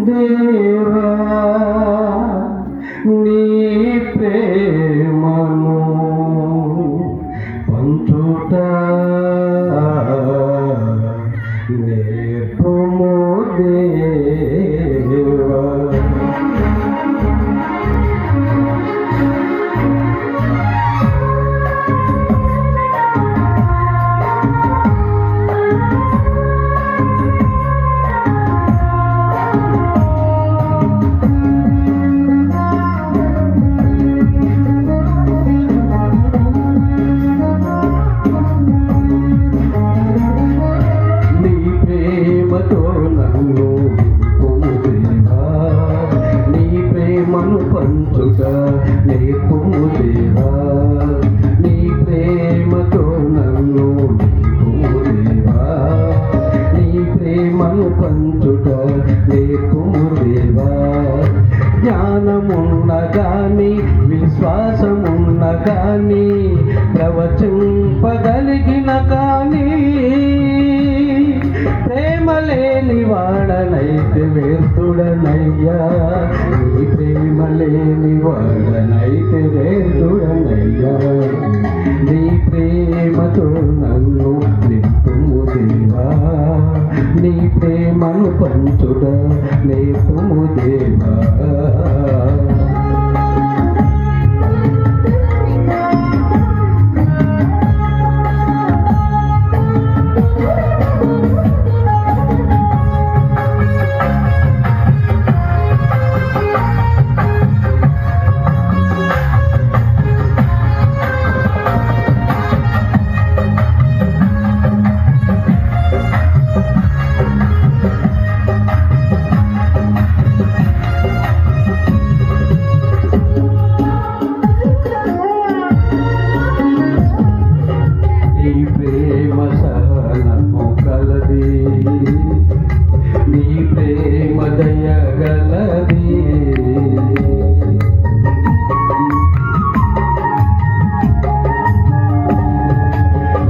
దేవా నీ ప్రేమను పంచుట నేర్పుము దేవా. పంచుట నేర్పుము దేవా నీ ప్రేమతో నన్ను నింపుము దేవా నీ ప్రేమను పంచుట నేర్పుము దేవా. జ్ఞానమున్న గాని విశ్వాసమున్న గాని ప్రవచింపగలిగిన కానీ ప్రేమ లేని వాడనైతే వ్యర్థుడనయ్యా నీ ప్రేమ లేని వాడనైతే వ్యర్థుడనయ్యా. నీ ప్రేమతో నన్ను నింపుము దేవా నీ ప్రేమను పంచుట నేర్పుము దేవా. నీ ప్రేమ సహనము కలది నీ ప్రేమ దయగలది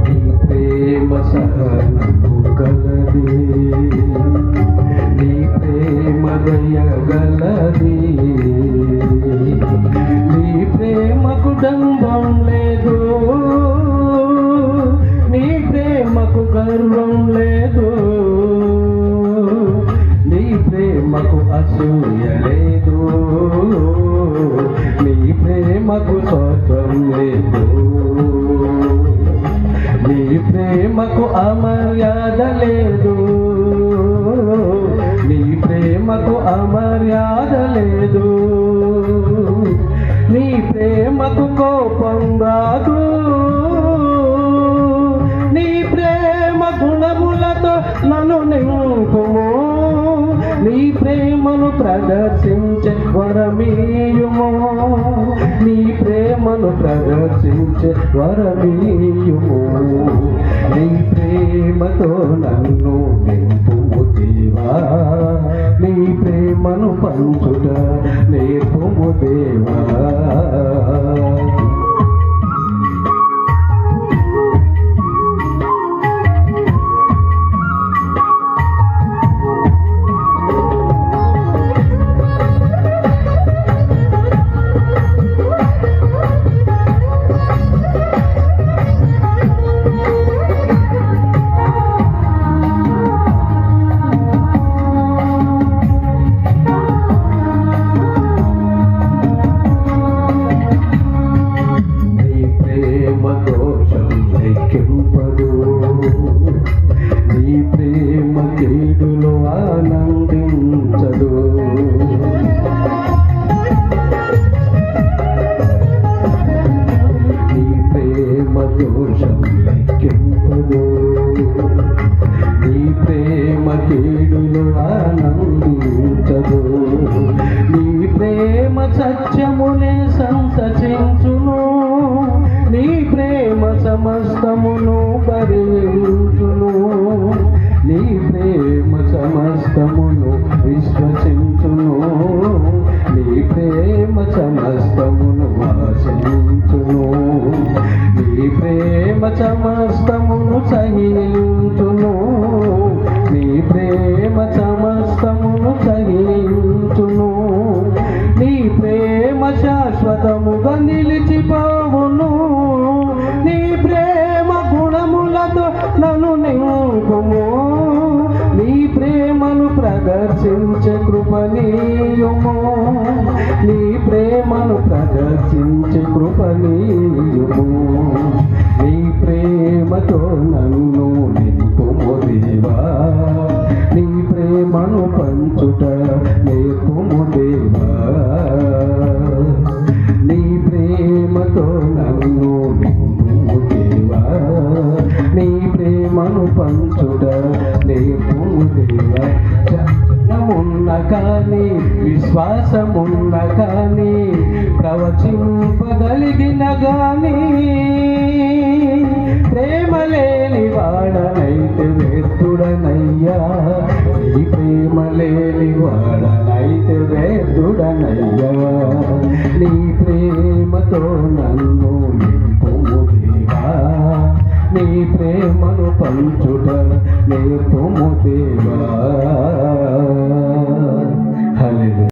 నీ ప్రేమ సహనము కలది నీ ప్రేమ దయగలది నీ ప్రేమకు డంబం లేదు నీ ప్రేమకు గర్వం లేదు నీ ప్రేమకు అసూయ లేదు నీ ప్రేమకు స్వార్థం లేదు నీ ప్రేమకు అమర్యాద లేదు నీ ప్రేమకు అమర్యాద లేదు నీ ప్రేమకు కోపం రాదు నీ ప్రేమ గుణములతో నన్ను నింపుము నీ ప్రేమను ప్రదర్శించే వరమీయుము నీ ప్రేమను ప్రదర్శించే వరమీయుము నీ ప్రేమతో నన్ను నింపుము దేవా నీ ప్రేమను పంచుట నేర్పుము దేవా. నీ ప్రేమ కీడులో ఆనందించదు నీ ప్రేమ దోషం లెక్కింపదు నీ ప్రేమ కీడులో ఆనందించదు నీ ప్రేమ సత్యమునే సంతచించును నీ ప్రేమ సమస్తమును భరించును నీ ప్రేమ సమస్తమును విశ్వసించును నీ ప్రేమ సమస్తమును ఆశించును నీ ప్రేమ సమస్తమును సహించును నీ ప్రేమ ప్రదర్శించే కృపనీయుము నీ ప్రేమను ప్రదర్శించే కృపనీయుము నీ ప్రేమతో నన్ను నింపుము దేవా నీ ప్రేమను పంచుట నేర్పుము దేవా నీ ప్రేమతో నన్ను నింపుము దేవా నీ ప్రేమను పంచుట నేర్పుము దేవా జ్ఞానమున్న కానీ విశ్వాసమున్న కానీ ప్రవచింపగలిగిన గాని ప్రేమ లేని వాడనైతే వ్యర్థుడనయ్యా ఈ ప్రేమ లేని వాడనైతే వ్యర్థుడనయ్యా నీ ప్రేమతో నన్ను నింపుము దేవా నీ ప్రేమను పంచుట నేర్పుము దేవా